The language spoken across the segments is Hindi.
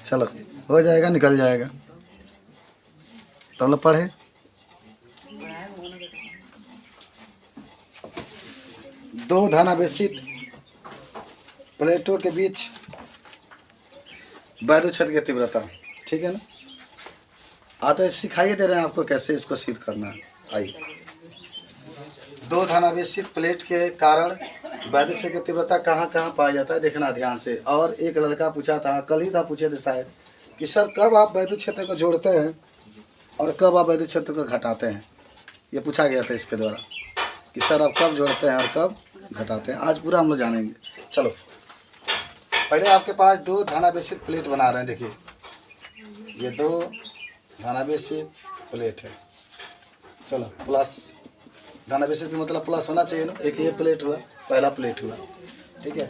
चलो हो जाएगा, निकल जाएगा। तो हम लोग पढ़े। दो धनावेशित प्लेटों के बीच वैद्युत की तीव्रता, ठीक है ना। तो सिखाइए दे रहे हैं आपको कैसे इसको सिद्ध करना है। आइए, दो धनावेशित प्लेट के कारण वैद्युत क्षेत्र की तीव्रता कहाँ कहाँ पाया जाता है, देखना ध्यान से। और एक लड़का पूछा था, कल ही था, पूछे थे शायद, कि सर कब आप वैद्युत क्षेत्र को जोड़ते हैं और कब आप वैद्युत क्षेत्र को घटाते हैं। ये पूछा गया था इसके द्वारा कि सर आप कब जोड़ते हैं और कब घटाते हैं। आज पूरा हम लोग जानेंगे। चलो, पहले आपके पास दो धनावेशित प्लेट बना रहे हैं। देखिए, ये दो धनावेशित प्लेट है। चलो, प्लस धनावेशित का मतलब प्लस होना चाहिए ना। एक ये प्लेट हुआ, पहला प्लेट हुआ, ठीक है।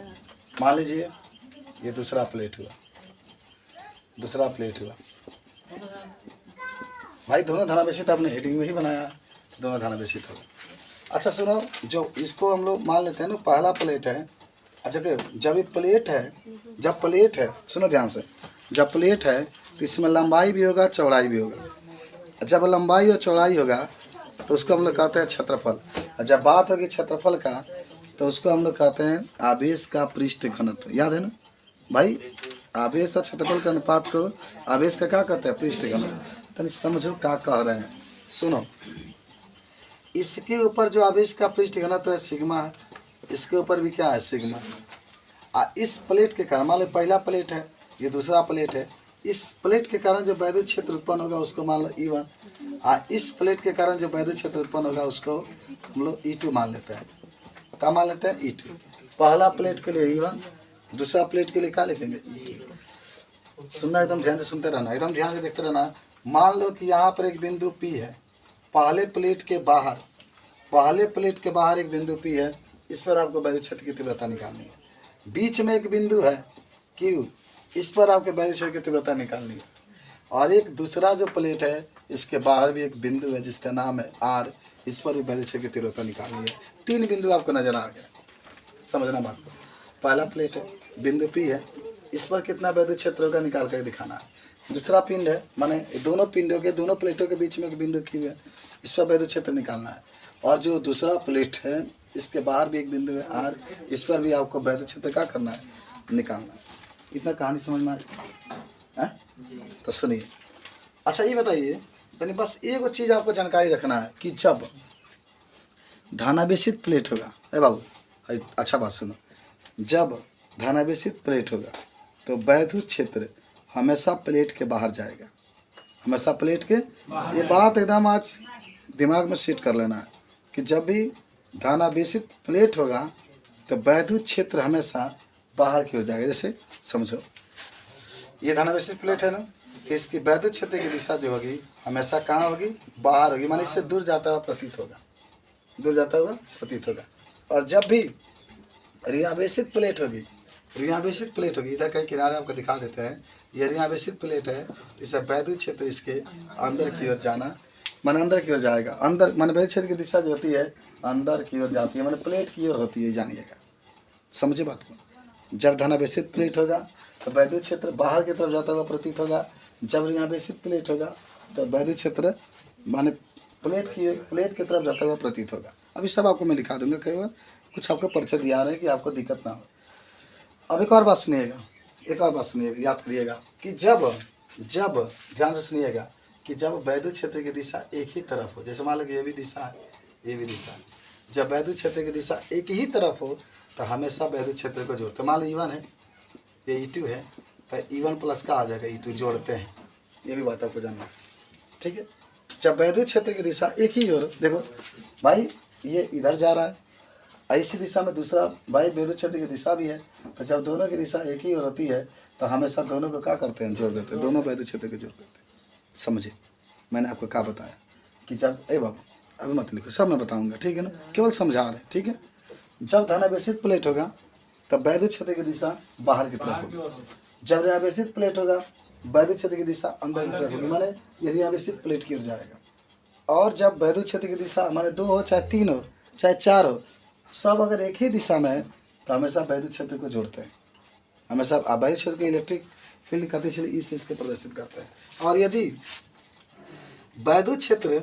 मान लीजिए ये दूसरा प्लेट हुआ, दूसरा प्लेट हुआ। भाई दोनों धनावेशित आपने हेडिंग में ही बनाया, दोनों धनावेशित हो। अच्छा सुनो, जो इसको हम लोग मान लेते हैं ना, पहला प्लेट है। अच्छा जब ये प्लेट है, जब प्लेट है, सुनो ध्यान से, जब प्लेट है तो इसमें लंबाई भी होगा, चौड़ाई भी होगा। जब लंबाई और चौड़ाई होगा तो उसको हम लोग कहते हैं क्षेत्रफल। और जब बात होगी क्षेत्रफल का तो उसको हम लोग कहते हैं आवेश का पृष्ठ घनत्व। याद है ना भाई, आवेश और क्षेत्रफल के अनुपात को आवेश का क्या कहते हैं, पृष्ठ घनत्व। तो समझो क्या कह रहे हैं, सुनो। इसके ऊपर जो आवेश का पृष्ठ घनत्व है सिग्मा है, इसके ऊपर भी क्या है, सिग्मा। इस प्लेट के कारण, मान लो पहला प्लेट है, ये दूसरा प्लेट है, इस प्लेट के कारण जो वैद्युत क्षेत्र उत्पन्न होगा उसको मान लो E1। इस प्लेट के कारण जो वैद्युत क्षेत्र उत्पन्न होगा उसको हम लोग E2 मान लेते हैं। क्या मान लेते हैं, E2। पहला प्लेट के लिए E1, दूसरा प्लेट के लिए क्या लिखेंगे, E2। सुनना, एकदम ध्यान से सुनते रहना, एकदम ध्यान से देखते रहना। मान लो कि यहाँ पर एक बिंदु P है, पहले प्लेट के बाहर, पहले प्लेट के बाहर एक बिंदु P है। इस पर आपको वैद्युत क्षेत्र की तीव्रता निकालनी है। बीच में एक बिंदु है Q, इस पर आपको वैद्युत क्षेत्र की तीव्रता निकालनी है। और एक दूसरा जो प्लेट है, इसके बाहर भी एक बिंदु है जिसका नाम है R, इस पर भी वैद्युत क्षेत्र की तीव्रता निकालनी है। तीन बिंदु आपको नजर आ गया, समझना बात को। पहला प्लेट है, बिंदु P है, इस पर कितना वैद्युत क्षेत्र होगा निकाल कर दिखाना है। दूसरा पिंड है, माने दोनों पिंडों के, दोनों प्लेटों के बीच में एक बिंदु Q है, इस पर वैद्युत क्षेत्र निकालना है। और जो दूसरा प्लेट है, इसके बाहर भी एक बिंदु है R, इस पर भी आपको वैद्युत क्षेत्र क्या करना है, निकालना है। इतना कहानी समझ में आ रही है? तो सुनिए। अच्छा ये बताइए, यानी बस एक चीज़ आपको जानकारी रखना है कि जब धनावेशित प्लेट होगा, ए बाबू अच्छा बात सुनो, जब धनावेशित प्लेट होगा तो वैद्युत क्षेत्र हमेशा प्लेट के बाहर जाएगा, हमेशा प्लेट के। ये बात एकदम आज दिमाग में सेट कर लेना है कि जब भी धनावेशित प्लेट होगा तो वैद्युत क्षेत्र हमेशा बाहर की ओर जाएगा। जैसे समझो, ये धनावेशित प्लेट है ना, इसकी वैद्युत क्षेत्र की दिशा जो होगी हमेशा कहाँ होगी, बाहर होगी, माने इससे दूर जाता हुआ प्रतीत होगा, दूर जाता हुआ प्रतीत होगा। और जब भी ऋणावेशित प्लेट होगी, ऋणावेशित प्लेट होगी, इधर कहीं किनारे आपको दिखा देते हैं, ये ऋणावेशित प्लेट है, इससे वैद्युत क्षेत्र इसके अंदर की ओर जाना, माने अंदर की ओर जाएगा। अंदर माने वैद्युत क्षेत्र की दिशा जो होती है अंदर की ओर जाती है, माने प्लेट की ओर होती है, जानिएगा, समझे बात को। जब धनावेशित प्लेट होगा तो वैद्युत क्षेत्र बाहर की तरफ जाता हुआ प्रतीत होगा। जब ऋणावेशित प्लेट होगा तो वैद्युत क्षेत्र माने प्लेट की तरफ जाता हुआ प्रतीत होगा। अभी सब आपको मैं लिखा दूंगा, कई बार कुछ आपको परिचय दिया रहे हैं कि आपको दिक्कत ना हो। अब एक और बात सुनिएगा, एक और बात सुनिएगा, याद करिएगा कि जब ध्यान से सुनिएगा कि जब वैद्युत क्षेत्र की दिशा एक ही तरफ हो, जैसे मान लो कि ये भी दिशा है, ये भी दिशा है, जब वैद्युत क्षेत्र की दिशा एक ही तरफ हो तो हमेशा वैद्युत क्षेत्र को जोड़ते हैं। मान लो E1 है, ये E2 है, तो E1 प्लस का आ जाएगा, E2 जोड़ते हैं। ये भी बात आपको जानना है, ठीक है। जब वैद्युत क्षेत्र की दिशा एक ही ओर, देखो भाई ये इधर जा रहा है, इसी दिशा में दूसरा भाई वैद्युत क्षेत्र की दिशा भी है, तो जब दोनों की दिशा एक ही ओर होती है तो हमेशा दोनों को क्या करते हैं, जोड़ देते हैं, दोनों वैद्युत क्षेत्र को जोड़ देते हैं। समझे, मैंने आपको क्या बताया कि जब बाबू अभी मत लिखो, सब मैं बताऊंगा, ठीक है ना, केवल समझा रहे, ठीक है। जब धनावेशित प्लेट होगा तब वैद्युत क्षेत्र की दिशा बाहर की तरफ होगी। जब ऋणावेशित प्लेट होगा वैद्युत क्षेत्र की दिशा अंदर की तरफ होगी, माने ये ऋणावेशित प्लेट की ओर जाएगा। और जब वैद्युत क्षेत्र की दिशा माने 2 हो, चाहे 3 हो, चाहे 4 हो, सब अगर एक ही दिशा में है तो हमेशा वैद्युत क्षेत्र को जोड़ते हैं। हमेशा वैद्युत क्षेत्र के फील्ड कहते हैं, इसलिए इस चीज को प्रदर्शित करते हैं। और यदि वैद्युत क्षेत्र,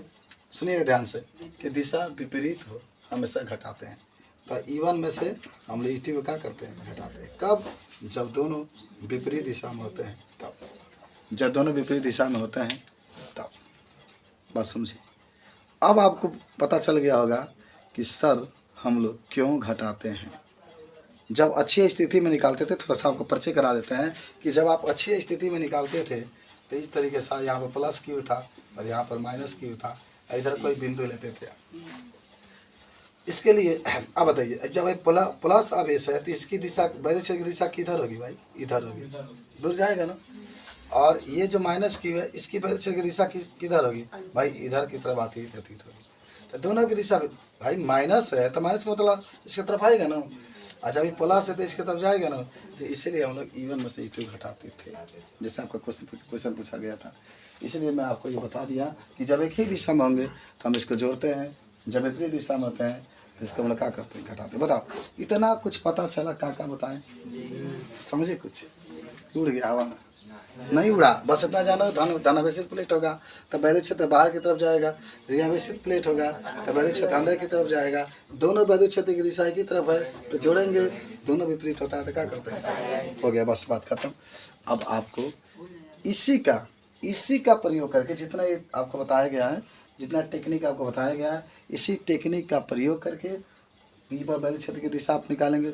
सुनिए ध्यान से, कि दिशा विपरीत हो हमेशा घटाते हैं। तो E1 में से हम लोग E2 को क्या करते हैं, घटाते हैं। कब? जब दोनों विपरीत दिशा में होते हैं तब। जब दोनों विपरीत दिशा में होते हैं तब। बात समझिए। अब आपको पता चल गया होगा कि सर हम लोग क्यों घटाते हैं। जब अच्छी स्थिति में निकालते थे, थोड़ा सा आपको परिचय करा देते हैं कि जब आप अच्छी स्थिति में निकालते थे तो इस तरीके से यहाँ पर प्लस क्यू था और यहाँ पर माइनस क्यू था, इधर कोई बिंदु लेते थे। इसके लिए अब बताइए, जब प्लस आवेश है तो इसकी दिशा, वैद्युत क्षेत्र की दिशा किधर होगी भाई? इधर होगी, दूर जाएगा ना। और ये जो माइनस क्यू है, इसकी वैद्युत क्षेत्र की दिशा किधर होगी भाई? इधर की तरफ आती हुई प्रतीत होगी। तो दोनों की दिशा भाई माइनस है तो माइनस का मतलब इसकी तरफ आएगा ना, और जब ये प्लस है तो इसकी तरफ जाएगा ना। तो इसीलिए हम लोग E1 में से E2 घटाते थे, जैसे आपका क्वेश्चन पूछा गया था। इसलिए मैं आपको ये बता दिया कि जब एक ही दिशा में होंगे तो हम इसको जोड़ते हैं, जब विपरीत दिशा में होते हैं तो इसको हम लोग क्या करते हैं, घटाते हैं। बताओ, इतना कुछ पता चला, क्या बताएं? समझे? कुछ उड़ गया हवा में? नहीं उड़ा, बस इतना जाना। धनावेशित प्लेट होगा तो वैद्युत क्षेत्र बाहर की तरफ जाएगा, ऋणावेशित प्लेट होगा तो वैद्युत क्षेत्र अंदर की तरफ जाएगा। दोनों वैद्युत क्षेत्र की दिशा एक ही तरफ है तो जोड़ेंगे, दोनों विपरीत होता है तो क्या करते हैं, हो गया, बस बात खत्म। अब आपको इसी का प्रयोग करके, जितना ये आपको बताया गया है, जितना टेक्निक आपको बताया गया है, इसी टेक्निक का प्रयोग करके पी पर वैद्युत क्षेत्र की दिशा आप निकालेंगे।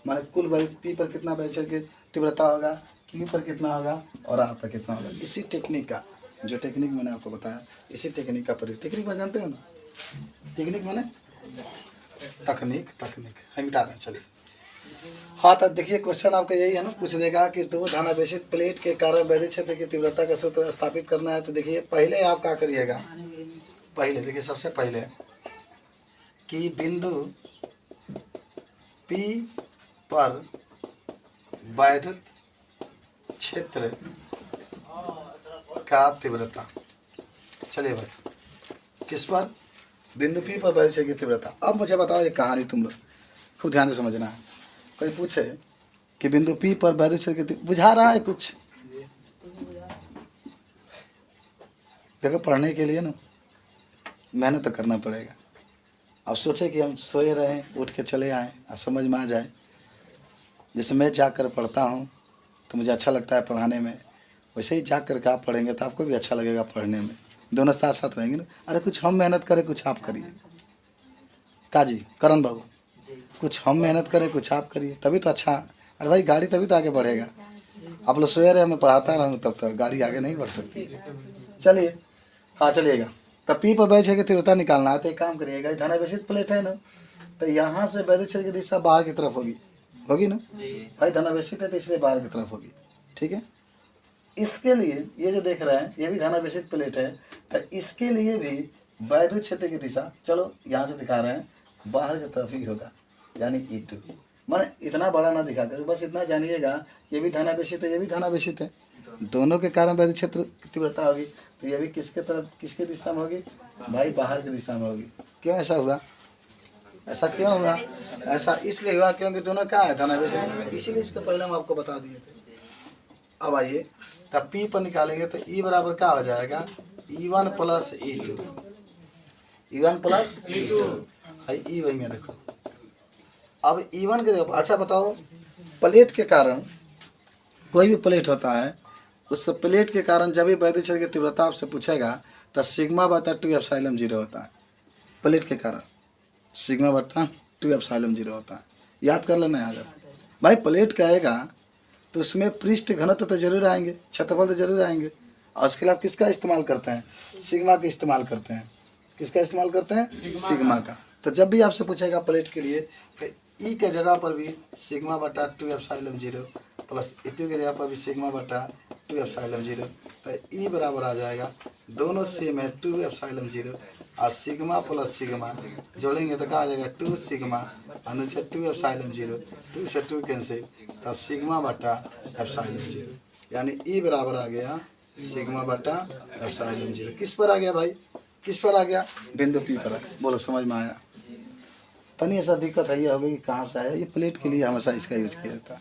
माने कुल पी पर कितना वैद्युत क्षेत्र की तीव्रता होगा, क्यू पर कितना होगा और आर पर कितना होगा। इसी टेक्निक का, जो टेक्निक मैंने आपको बताया, इसी टेक्निक का प्रयोग। टेक्निक में जानते हो ना, टेक्निक माने तकनीक हम मिटा रहे हैं। चलिए, हाँ, तो देखिए क्वेश्चन आपका यही है ना, पूछ देगा कि दो धनावेशित प्लेट के कारण वैद्युत क्षेत्र की तीव्रता का सूत्र स्थापित करना है। तो देखिए पहले आप क्या करिएगा, पहले देखिए, सबसे पहले कि बिंदु P पर वैद्युत क्षेत्र का तीव्रता। चलिए भाई, किस पर? बिंदु P पर वैद्युत क्षेत्र की तीव्रता। अब मुझे बताओ ये कहानी, तुम लोग खुद ध्यान से समझना है। कोई पूछे कि बिंदु P पर वैद्युत क्षेत्र की, बुझा रहा है कुछ? देखो, पढ़ने के लिए ना मेहनत तो करना पड़ेगा। अब सोचे कि हम सोए रहें, उठ के चले आएँ और समझ में आ जाए। जैसे मैं जाकर पढ़ता हूँ तो मुझे अच्छा लगता है पढ़ाने में, वैसे ही जाकर के आप पढ़ेंगे तो आपको भी अच्छा लगेगा पढ़ने में। दोनों साथ साथ रहेंगे ना। अरे कुछ हम मेहनत करें, कुछ आप करिए। काजी करण बाबू, कुछ हम मेहनत करें, कुछ आप करिए, तभी तो अच्छा। अरे भाई, गाड़ी तभी तो आगे बढ़ेगा। आप लोग सोए रहे, मैं पढ़ाता रहूँ तब तक गाड़ी आगे नहीं बढ़ सकती। चलिए, हाँ चलिएगा। तब पी पर वैद्युत क्षेत्र की तीव्रता निकालना है तो एक काम करिएगा, धनावेशित प्लेट है ना, तो यहाँ से वैद्युत क्षेत्र की दिशा बाहर की तरफ होगी ना भाई, धनावेशित है तो इसलिए बाहर की तरफ होगी। ठीक है, इसके लिए ये जो देख रहे हैं ये भी धनावेशित प्लेट है, तो इसके लिए भी वैद्युत क्षेत्र की दिशा, चलो यहाँ से दिखा रहे हैं, बाहर की तरफ ही होगा, यानी E2। माने इतना बड़ा ना दिखा कर, बस इतना जानिएगा, ये भी धनावेशित है, ये भी धनावेशित है, दोनों के कारण वैद्युत क्षेत्र की तीव्रता होगी। तो ये भी किसके तरफ, किसके दिशा में होगी भाई? बाहर की दिशा में होगी। क्यों ऐसा हुआ? ऐसा क्यों हुआ? ऐसा इसलिए हुआ क्योंकि दोनों क्या है, धनावेशित, इसीलिए इसके पहले हम आपको बता दिए थे। अब आइए, तब P पर निकालेंगे तो E बराबर क्या हो जाएगा, E1 plus E2। E1 plus E2 भाई, E वही है, देखो। अब E1 के, अच्छा बताओ, प्लेट के कारण, कोई भी प्लेट होता है, उस प्लेट के कारण जब भी वैद्युत क्षेत्र की तीव्रता आपसे पूछेगा तो सिग्मा बटा 2 एप्सिलॉन 0 होता है। प्लेट के कारण सिग्मा बटा 2 एप्सिलॉन 0 होता है। याद कर लेना यार भाई। प्लेट कहेगा तो उसमें पृष्ठ घनत्व तो जरूर आएंगे, क्षेत्रफल तो जरूर आएंगे, और उसके लिए आप किसका इस्तेमाल करते हैं? सिग्मा का इस्तेमाल करते हैं। किसका इस्तेमाल करते हैं? सिग्मा का। तो जब भी आपसे पूछेगा प्लेट के लिए, तो E के जगह पर भी सिग्मा बटा 2 एप्सिलॉन 0 प्लस E2 के जगह पर भी सिग्मा बटा 2 एप्सिलॉन 0। तो E बराबर आ जाएगा, दोनों सेम है, 2 एप्सिलॉन 0 और सिग्मा प्लस सिग्मा जोड़ेंगे तो क्या आ जाएगा, 2 सिग्मा अनुच्छेद 2 एप्सिलॉन 0, 2 से 2 कैंसिल, तो सिग्मा बटा एप्सिलॉन 0, यानी E बराबर आ गया सिग्मा बटा एप्सिलॉन 0। किस पर आ गया भाई? किस पर आ गया? बिंदु P पर। बोलो, समझ में आया? तनी ऐसा दिक्कत है, ये हो गई कहाँ से आया? ये प्लेट के लिए हमेशा इसका यूज किया जाता है,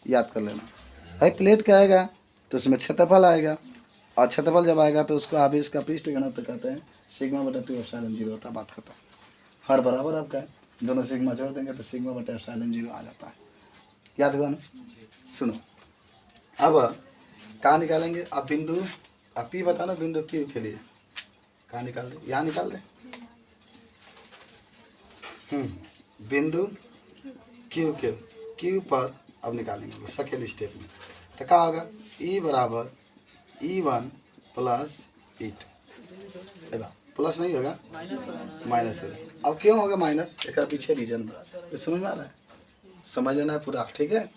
याद कर लेना भाई। प्लेट क्या आएगा तो उसमें क्षेत्रफल आएगा, और क्षेत्रफल जब आएगा तो उसको आप इसका पृष्ठ घनत्व कहते हैं, सिग्मा बटा 2 एप्सिलॉन 0 होता है, बात खत्म। हर बराबर आपका है, दोनों सिग्मा जोड़ देंगे तो सिग्मा बटा एप्सिलॉन 0 आ जाता है। याद हुआ ना? सुनो, अब कहाँ निकालेंगे? अब बिंदु, अब पी बताना बिंदु क्यू के लिए कहाँ निकाल दें? यहाँ निकाल दें। बिंदु क्यू पर अब निकालेंगे सेकेंड स्टेप में, तो क्या होगा? ई बराबर E1 प्लस E2, प्लस नहीं होगा, माइनस होगा। अब क्यों होगा माइनस? एक पीछे रीजन तो समझ में आ रहा है, समझ लेना है पूरा, ठीक है।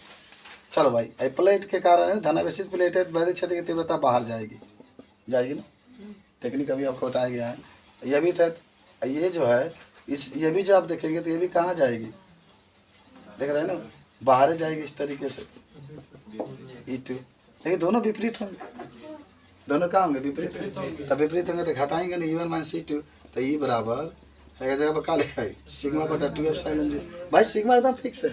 चलो भाई, प्लेट के कारण धनावेशित प्लेट है, वैद्युत क्षेत्र की तीव्रता बाहर जाएगी ना, टेक्निक अभी आपको बताया गया है। यह भी था, ये जो है ये भी जो आप देखेंगे तो ये भी कहाँ जाएगी, देख रहे हैं ना, बाहर जाएगी इस तरीके से E2, लेकिन दोनों विपरीत होंगे, दोनों कहाँ होंगे? विपरीत। तब विपरीत होंगे तो घटाएंगे नहीं, E1 माइनस E2, तो ई बराबर है जगह पर क्या लिखा है? सिग्मा बटा 2 एप्सिलॉन 0। भाई सिग्मा एकदम फिक्स है,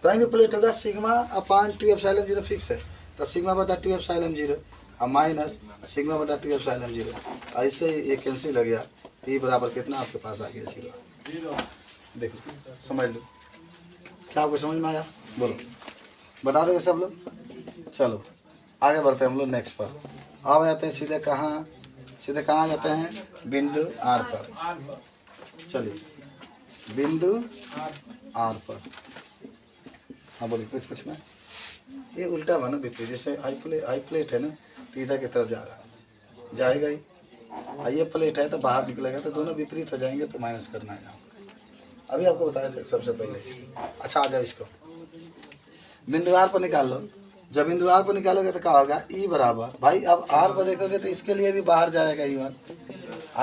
कहीं भी प्लेट होगा सिग्मा अपान 2 एप्सिलॉन 0 फिक्स है, तो सिग्मा बटा 2 एप्सिलॉन 0 और माइनस सिग्मा बटा 2 एप्सिलॉन 0, ऐसे ये कैंसिल हो गया। ई बराबर कितना आपके पास आ गया? 0। देखो समझ लो, क्या आपको समझ में आया? बोलो, बता देंगे सब लोग। चलो आगे बढ़ते हैं हम लोग नेक्स्ट पर। अब जाते हैं सीधे कहाँ जाते हैं? बिंदु आर पर। चलिए बिंदु आर पर, हाँ बोलिए, कुछ पूछना है? ये उल्टा बना विपरीत, जैसे आई प्लेट है ना, तो इधर की तरफ जा रहा है, जाएगा ही, और ये प्लेट है तो बाहर निकलेगा, तो दोनों विपरीत हो जाएंगे, तो माइनस करना है यहाँ। अभी आपको बताया था सबसे पहले इसको। अच्छा आ जाओ इसको, बिंदु आर पर निकाल लो। जब बिंदु आर पर निकालोगे तो क्या होगा? ई बराबर, भाई अब आर पर देखोगे तो इसके लिए भी बाहर जाएगा E1,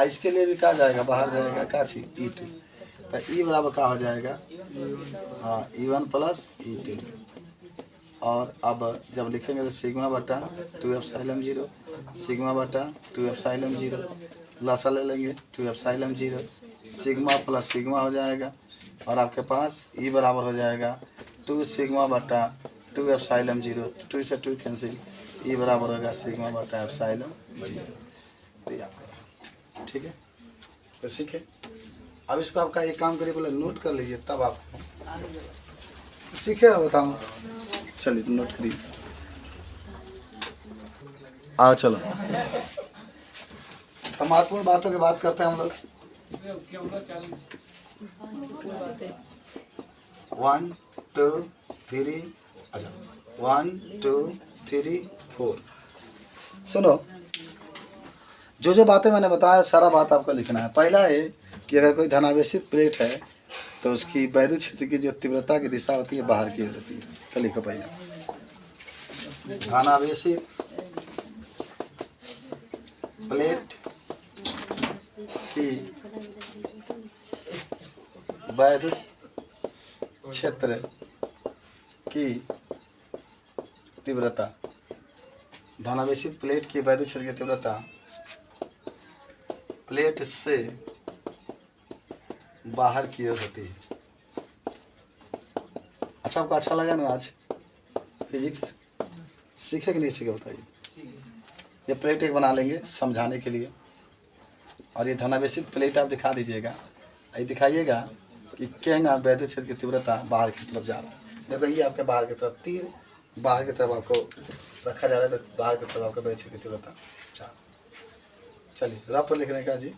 इसके लिए भी कहा जाएगा बाहर जाएगा, क्या चीज? E2, तो ई बराबर क्या हो जाएगा? हाँ E1 प्लस E2। और अब जब लिखेंगे तो सिग्मा बटा 2 एप्सिलॉन 0, सिग्मा बटा 2 एप्सिलॉन 0, लसा ले लेंगे 2 एप्सिलॉन 0, सिग्मा प्लस सिग्मा हो जाएगा, और आपके पास ई बराबर हो जाएगा 2 सिग्मा बटा 2 एप्सिलॉन 0, 2 से 2 कैंसिल, ई बराबर होगा सिग्मा बटा एप्सिलॉन 0। तो ये आपका ठीक है, तो सीखे। अब इसको आपका एक काम करिए, बोले नोट कर लीजिए, तब आप सीखे हो, बताऊँ। चलिए तो नोट करिए, आओ चलो। तो महत्वपूर्ण बातों की बात करते हैं हम लोग। 1 2 3, अच्छा 1 2 3 4। सुनो, जो बातें मैंने बताया सारा बात आपको लिखना है। पहला है कि अगर कोई धनावेशित प्लेट है तो उसकी वैद्युत क्षेत्र की जो तीव्रता की दिशा होती है बाहर की ओर होती है। तो लिखो पहला, धनावेशित प्लेट की वैद्युत क्षेत्र की तीव्रता, धनावेशित प्लेट की वैद्युत क्षेत्र की तीव्रता प्लेट से बाहर की ओर होती है। अच्छा आपको अच्छा लगा ना आज फिजिक्स? सीखे कि नहीं सीखे बताइए। ये प्लेट एक बना लेंगे समझाने के लिए, और ये धनावेशित प्लेट आप दिखा दीजिएगा, ये दिखाइएगा कि क्या वैद्युत क्षेत्र की तीव्रता बाहर की तरफ जा रहा है। देखो ये आपके बाहर की तरफ, तीर बाहर की तरफ आपको रखा जा रहा है, तो बाहर की तरफ आपका वैद्युत क्षेत्र की तीव्रता। अच्छा चलिए रफ पर लिखने का जी,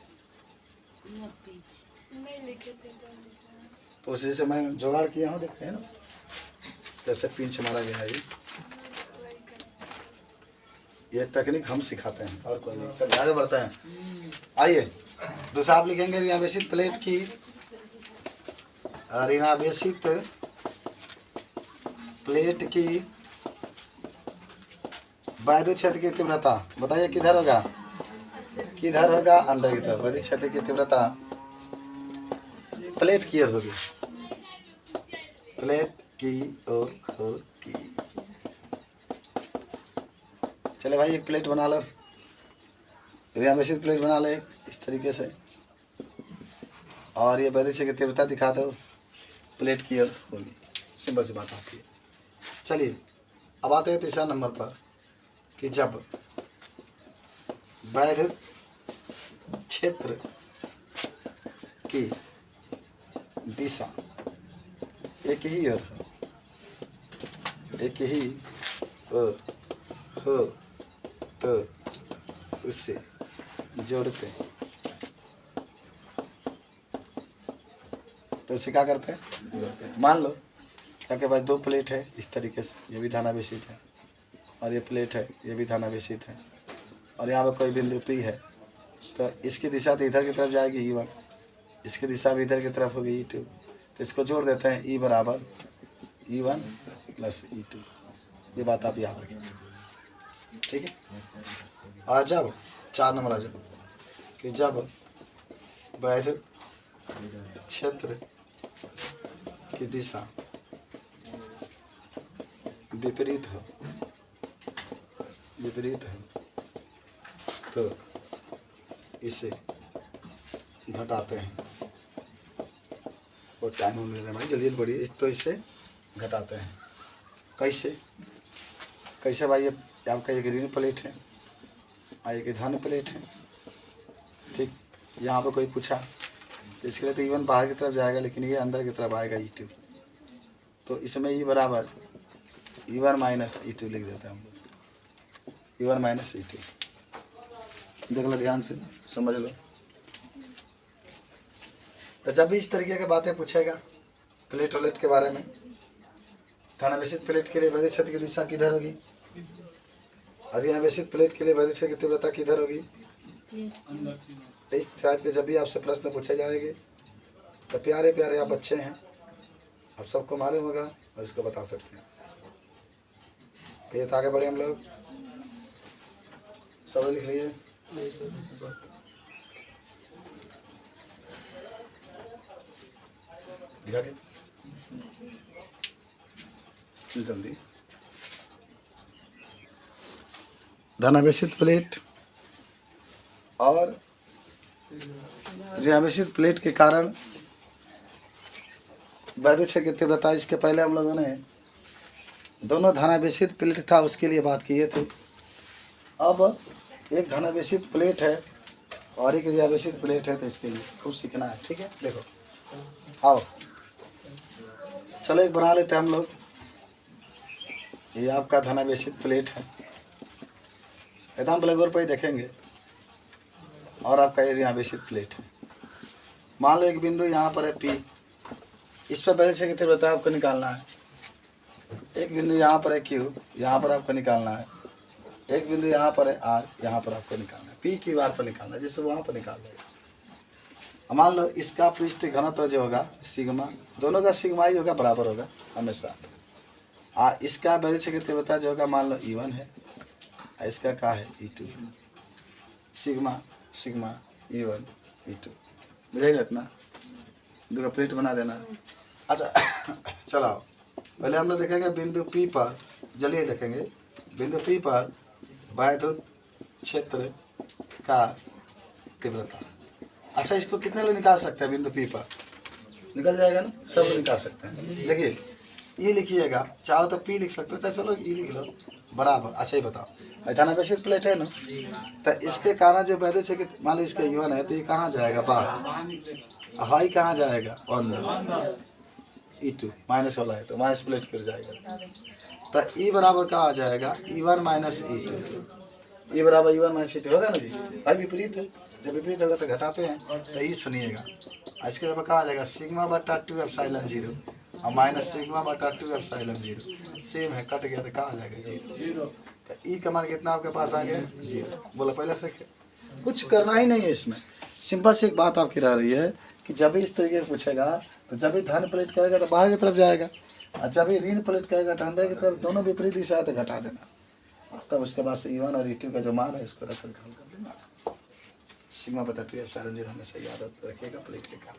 तो उसी से मैं जुगाड़ किया हूँ, देखते हैं ना जैसे पिंच मारा गया है। ये टेक्निक हम सिखाते हैं और कोई नहीं। चलिए आगे बढ़ते हैं। आइए दूसरा आप लिखेंगे ऋणावेशित प्लेट की, ऋणावेशित प्लेट की वैद्युत क्षेत्र की तीव्रता बताइए किधर होगा? किधर होगा? अंदर की तरफ। वैद्युत क्षेत्र की तीव्रता प्लेट की ओर होगी, प्लेट की ओर होगी। चले भाई एक प्लेट बना लो, ऋणावेशित प्लेट बना ले इस तरीके से, और ये वैद्युत क्षेत्र की तीव्रता दिखा दो, प्लेट की ओर होगी। सिंपल सी बात आती है। चलिए अब आते हैं तीसरा नंबर पर। कि जब वैद्युत क्षेत्र की दिशा एक ही ओर हो तो उसे जोड़ते हैं। तो इसे क्या करते हैं? मान लो आपके पास दो प्लेट है इस तरीके से, ये भी धनावेशित है और ये प्लेट है ये भी धनावेशित है, और यहाँ पर कोई बिंदु P है, तो इसकी दिशा तो इधर की तरफ जाएगी E1, इसकी दिशा भी इधर की तरफ होगी E2, तो इसको जोड़ देते हैं E बराबर E1 प्लस E2। ये बात आप याद रखें, ठीक है। और जब 4 नंबर आ जाओ कि जब वैद्युत क्षेत्र की दिशा विपरीत हो तो इसे घटाते हैं। और टाइम मिल रहा है भाई, जल्दी बढ़िए। तो इसे घटाते हैं। कैसे भाई? ये आपका एक ऋण प्लेट है और एक धन प्लेट है, ठीक। यहाँ पर कोई पूछा तो इसके लिए तो E1 बाहर की तरफ जाएगा, लेकिन ये अंदर की तरफ आएगा E2, तो इसमें E बराबर E1 माइनस E2 लिख देते हैं हम लोग, E1 माइनस E2। देख लो ध्यान से, समझ लो। तो जब भी इस तरीके की बातें पूछेगा प्लेट वलेट के बारे में, धनावेशित प्लेट के लिए वैद्युत क्षेत्र की दिशा किधर होगी, और ऋणावेशित प्लेट के लिए वैद्युत क्षेत्र की तीव्रता किधर होगी, इस टाइप के जब भी आपसे प्रश्न पूछे जाएंगे तो प्यारे प्यारे आप बच्चे हैं, आप सबको मालूम होगा और इसको बता सकते हैं। कहिए तो आगे बढ़े हम लोग, सब लिख लिए। जल्दी। धनावेशित प्लेट और ऋणावेशित प्लेट के कारण वैद्युत क्षेत्र की तीव्रता, इसके पहले हम लोगों ने दोनों धनावेशित प्लेट था उसके लिए बात किए थे। अब एक धनावेशित प्लेट है और एक ऋणावेशित प्लेट है, तो इसके लिए खूब सीखना है, ठीक है। देखो आओ चलो एक बना लेते हैं हम लोग। ये आपका धनावेशित प्लेट है, एकदम ब्लैक बोर्ड पर ही देखेंगे, और आपका ये ऋणावेशित प्लेट है। मान लो एक बिंदु यहाँ पर है P, इस पर वैद्युत क्षेत्र की तीव्रता आपको निकालना है। एक बिंदु यहाँ पर है Q, यहाँ पर आपको निकालना है। एक बिंदु यहाँ पर है R, यहाँ पर आपको निकालना है। P की बार पर निकालना है, जैसे वहाँ पर निकाल देगा। मान लो इसका पृष्ठ घनत्व जो होगा सिग्मा, दोनों का सिग्मा ही होगा, बराबर होगा हमेशा। इसका वैद्युत क्षेत्र की तीव्रता जो होगा मान लो E1 है, इसका क्या है E2, sigma sigma E1 E2, बुझेगा इतना। दो प्लेट बना देना। अच्छा चलाओ, पहले हम लोग देखेंगे बिंदु P पर, जल्दी देखेंगे बिंदु P पर वैद्युत क्षेत्र का तीव्रता। अच्छा इसको कितने लोग निकाल सकते हैं? बिंदु P पर निकल जाएगा ना, सब निकाल सकते हैं। देखिए ये लिखिएगा, चाहो तो P लिख सकते हो, चाहे चलो E लिख लो, बराबर। अच्छा ये बताओ, धनावेशित प्लेट है ना, तो इसके कारण जो वैद्युत क्षेत्र, मान लो इसका E1 है, तो ये कहाँ जाएगा? बाहर। हाई कहाँ जाएगा? अंदर। E2 माइनस वाला है तो माइनस प्लेट कर जाएगा, तो E बराबर कहाँ आ जाएगा? E1 minus E2। E बराबर E1 माइनस E2 होगा ना जी भाई, विपरीत है। जब विपरीत होगा तो घटाते हैं, तो E सुनिएगा। इसके बाद कहाँ आ जाएगा? सिग्मा बटा 2 एप्सिलॉन 0 और माइनस सिग्मा बटा 2 एप्सिलॉन 0, सेम है, कट गया तो कहाँ आ जाएगा? 0। तो E का मान कितना आपके पास आ गया? 0। बोला पहले से कुछ करना ही नहीं है इसमें, सिंपल से एक बात आपकी रह रही है कि जब भी इस तरीके से पूछेगा तो जब भी धन प्लेट करेगा तो बाहर की तरफ जाएगा, और जब भी ऋण प्लेट करेगा तो अंदर की तरफ, दोनों विपरीत दिशा है तो घटा देना। तब उसके बाद से E1 और E2 का जो मान है इसको रख कर देना। सिग्मा बटा 2 एप्सिलॉन 0 हमेशा याद रखिएगा प्लेट के कारण।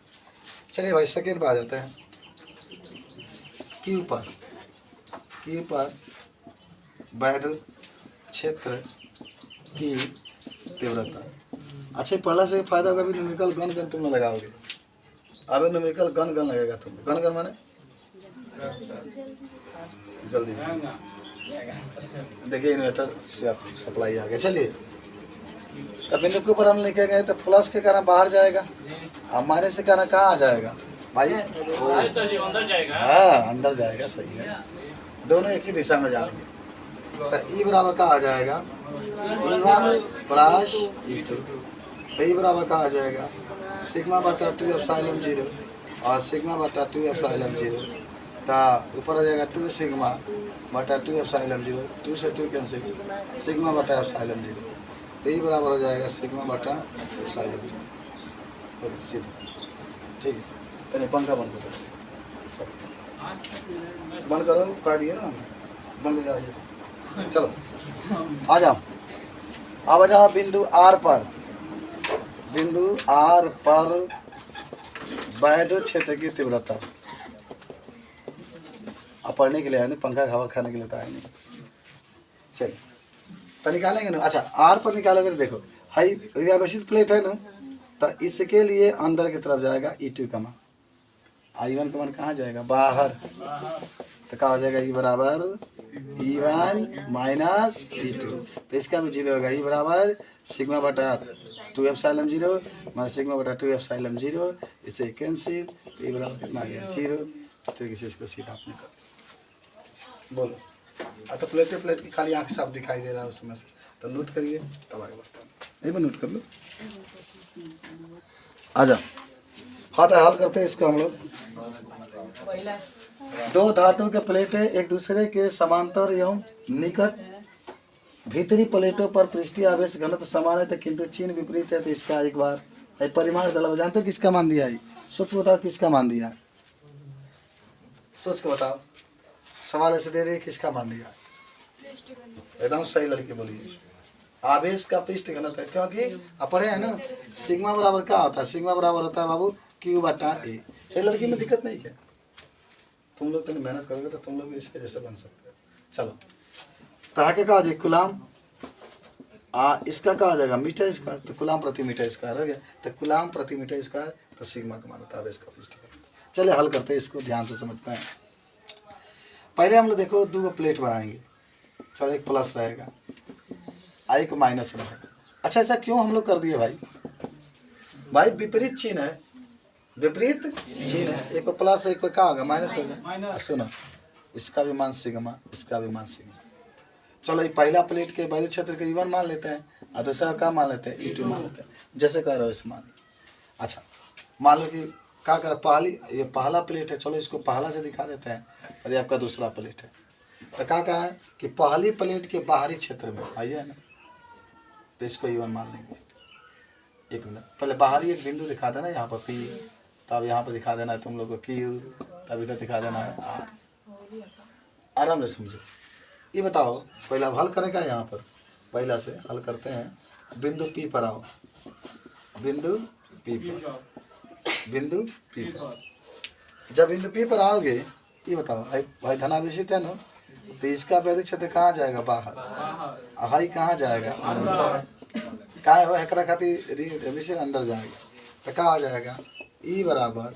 चलिए भाई सेकेंड पे आ जाते हैं। Q पर वैद्युत क्षेत्र की तीव्रता। अच्छा पढ़ने से फायदा होगा, भी न्यूमेरिकल गन तुम लोग लगाओगे। अब न्यूमेरिकल गन लगेगा तुम। गन माने जल्दी देखिए इन्वर्टर से सप्लाई आ गया। चलिए, तो बिंदु के ऊपर हम लेके गए तो प्लस के कारण बाहर जाएगा और माइनस के कारण कहाँ आ जाएगा भाई? अंदर जाएगा। हाँ, अंदर जाएगा, सही है। दोनों एक ही दिशा में जाएंगे। तो ई बराबर का आ जाएगा E1 प्लस E2। तो ई बराबर का आ जाएगा सिग्मा बटा 2 एप्सिलॉन 0 और सिग्मा बटा 2 एप्सिलॉन 0। तो ऊपर आ जाएगा 2 सिग्मा बटा 2 एप्सिलॉन 0, 2 से 2 कैंसिल, सिग्मा बटा एप्सिलॉन 0। तो ई बराबर हो जाएगा सिग्मा बटा एप्सिलॉन 0 सीधा। ठीक है, तो नहीं पंखा बंद करो, सब बंद करो, कह दिए ना, बंद जाइए। चलो आ जाओ, अब आ जाओ बिंदु आर पर। बिंदु आर पर वैध क्षेत्र की तीव्रता। अब पढ़ने के लिए है ना, पंखा हवा खाने के लिए तो है नहीं। चलिए तो निकालेंगे ना। अच्छा, आर पर निकालोगे तो देखो हाई रियाबेसित प्लेट है ना, तो इसके लिए अंदर की तरफ जाएगा E2 का मान, I1 का मान कहाँ जाएगा? बाहर। तो क्या हो जाएगा? E बराबर E1 माइनस E2। तो इसका भी 0 होगा। E बराबर सिग्मा बटा 2 एप्सिलॉन 0 माइनस सिग्मा बटा 2 एप्सिलॉन 0, इसे कैंसिल। तो E बराबर कितना आ गया? 0। इस तरीके से इसको सीधा आपने कर बोलो। अब तो प्लेट की खाली आँख साफ दिखाई दे रहा है उस समय से, तो नोट करिए तब आगे बढ़ते हैं। यही पर नोट कर लो। आ जाओ, हाँ तो हल करते हैं इसको हम लोग। दो धातुओं के प्लेट है एक दूसरे के समांतर एवं निकट। भीतरी प्लेटों पर पृष्ठीय आवेश घनत्व समान है तो किंतु चिन्ह विपरीत है। तो इसका एक बार परिमाण दल जानते हो किसका मान दिया है? सोच के बताओ किसका मान दिया है? सोच के बताओ, सवाल ऐसे दे रहे किसका मान दिया? एकदम सही लड़के बोलिए, आवेश का पृष्ठ घनत्व है। क्योंकि आप पढ़े हैं ना, सिग्मा बराबर क्या होता है? सिग्मा बराबर होता है बाबू Q बटा A। ये लड़की में दिक्कत नहीं है, तुम लोग तो मेहनत करोगे तो तुम लोग भी इसके जैसे बन सकते हो। चलो, तो आगे का हो जाएगा कुलाम, इसका क्या हो जाएगा? Metre square. तो कुलाम प्रति मीटर स्क्वायर हो गया। तो कुलाम प्रति मीटर स्क्वायर, तो सिग्मा का मान होता है आवेश का पृष्ठ घनत्व। चलिए हल करते हैं इसको, ध्यान से समझते हैं। पहले हम लोग देखो 2 प्लेट बनाएंगे। चलो, एक प्लस रहेगा एक माइनस रहेगा। अच्छा, ऐसा क्यों हम लोग कर दिए भाई? भाई विपरीत चिन्ह है, विपरीत चिन्ह है। एक प्लस है, एक क्या होगा? माइनस होगा। सुनो, इसका भी मान सिग्मा, इसका भी मान सिग्मा। चलो, ये पहला प्लेट के वैध क्षेत्र के E1 मान लेते हैं और दूसरा का मान लेते हैं E2 मान लेते हैं, जैसे कह रहे हो इस मान। अच्छा, मान लो कि क्या कर, ये पहला प्लेट है, चलो इसको पहला से दिखा देते हैं और ये आपका दूसरा प्लेट है। तो क्या कहा है कि पहली प्लेट के बाहरी क्षेत्र में आइए ना, तो इसको E1 मान लेंगे। एक मिनट, पहले बाहरी एक बिंदु दिखा देना यहाँ पर P, तब यहाँ पर दिखा देना है तुम लोग को Q, तब इधर दिखा देना है R। आराम से समझो। ये बताओ, पहला हल करेगा यहाँ पर, पहला से हल करते हैं। बिंदु P पर आओ, बिंदु P पर, बिंदु P पर। जब बिंदु P पर आओगे, ये बताओ भाई धनावेशित है ना, तो इसका वैध क्षेत्र कहाँ जाएगा? बाहर। हाई कहाँ जाएगा? कहाँ है एकरा खातिर विषय अंदर जाएगा। तो क्या हो जाएगा? E बराबर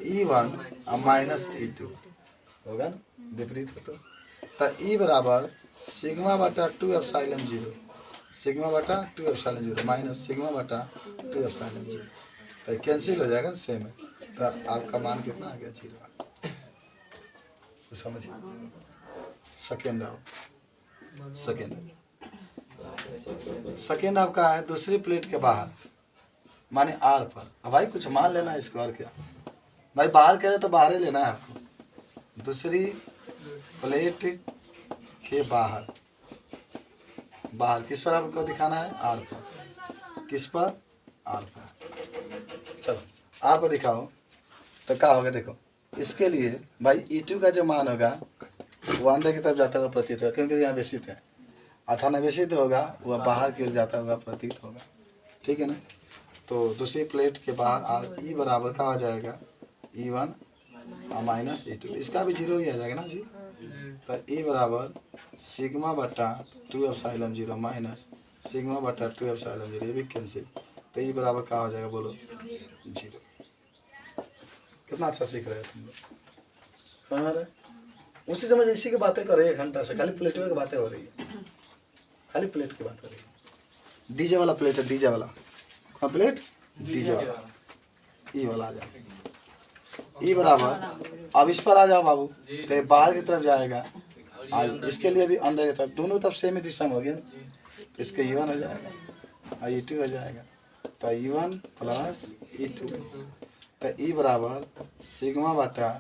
E1 माइनस E2 होगा ना, विपरीत हो तो E बराबर सिग्मा बटा 2 एप्सिलॉन 0, सिग्मा बटा 2 एप्सिलॉन 0 माइनस सिग्मा बटा 2 एप्सिलॉन 0। तो कैंसिल हो जाएगा, सेम है। तो आपका मान कितना आ गया? 0। तो समझिए, सेकेंड आओ, सेकेंड आपका है दूसरी प्लेट के बाहर, माने आर पर। अब भाई कुछ मान लेना है इसको, और क्या भाई, बाहर कह रहे तो बाहर ही लेना है आपको। दूसरी प्लेट के बाहर, बाहर किस पर आपको दिखाना है? आर पर। किस पर? आर पर। चलो, आर पर दिखाओ तो क्या होगा? देखो, इसके लिए भाई E2 का जो मान होगा वो अंदर की तरफ जाता हुआ प्रतीत होगा, क्योंकि यहाँ वेशित है। अथानवेशित होगा वह बाहर की ओर जाता हुआ प्रतीत होगा। ठीक है ना? तो दूसरी प्लेट के बाहर आर E बराबर का आ जाएगा E1 माइनस E2। इसका भी 0 ही आ जाएगा ना जी। तो E बराबर सिग्मा बटा 2 एप्सिलॉन 0 माइनस सिग्मा बटा 2 एप्सिलॉन 0, ये भी कैंसिल। तो E बराबर का हो जाएगा? बोलो 0। कितना अच्छा सीख रहे हैं तुम लोग, समझ रहे? उसी समय इसी की बातें कर रहे हैं 1 घंटा से, खाली प्लेटों की बातें हो रही है, खाली प्लेट की बात हो रही है। डीजे वाला प्लेट है, डीजे वाला कौन प्लेट? डीजे वाला। ई वाला आ जाओ, ई बराबर। अब इस पर आ जाओ बाबू, तो ये बाहर की तरफ जाएगा, इसके लिए भी अंदर की तरफ, दोनों तरफ सेम ही दिशा में हो गया ना, इसके E1 हो जाएगा और E2 हो जाएगा, तो E1 प्लस E2, तो E बराबर सिग्मा बटा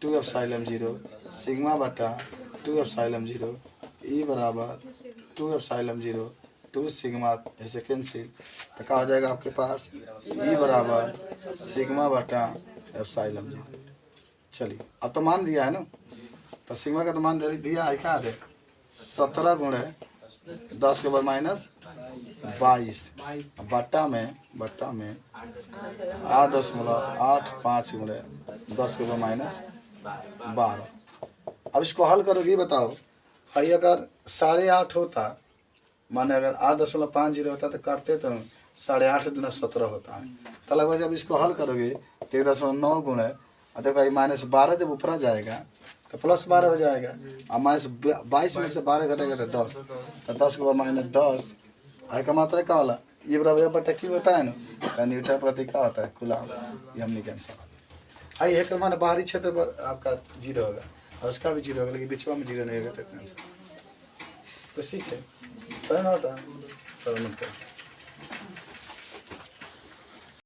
2 एप्सिलॉन 0 सिग्मा बटा 2 एप्सिलॉन 0, E बराबर 2 एप्सिलॉन 0 2 सिग्मा, ऐसे कैंसिल, तो क्या हो जाएगा आपके पास? E बराबर सिग्मा बटा एप्सिलॉन 0। चलिए अब तो मान दिया है ना, तो सिग्मा का तो मान दिया है, क्या देख 17 गुणे 10 के ऊपर माइनस 22 बट्टा में 8.85 गुणे 10 के ऊपर माइनस 12। अब इसको हल करोगे, बताओ भाई, अगर 8.5 होता, माने अगर 8.50 होता तो करते तो 8.5 गुना 17 होता है, तो लगभग जब इसको हल करोगे तो 1.9 गुणे, और देखो भाई -12 जब ऊपर जाएगा तो +12 हो जाएगा, और -22 में से 12 घटेगा तो 10, तो 10 के बाद -10, आई का मात्रा क्या वाला? ये बराबर बटा क्यों होता है ना, तो न्यूटन प्रति क्या होता है? कूलम। ये हमने के आंसर। आई एक माने बाहरी क्षेत्र पर आपका 0 होगा और उसका भी 0 होगा, लेकिन बीच में 0 नहीं होगा, तो सीख है, होता है। चलो मिलते हैं।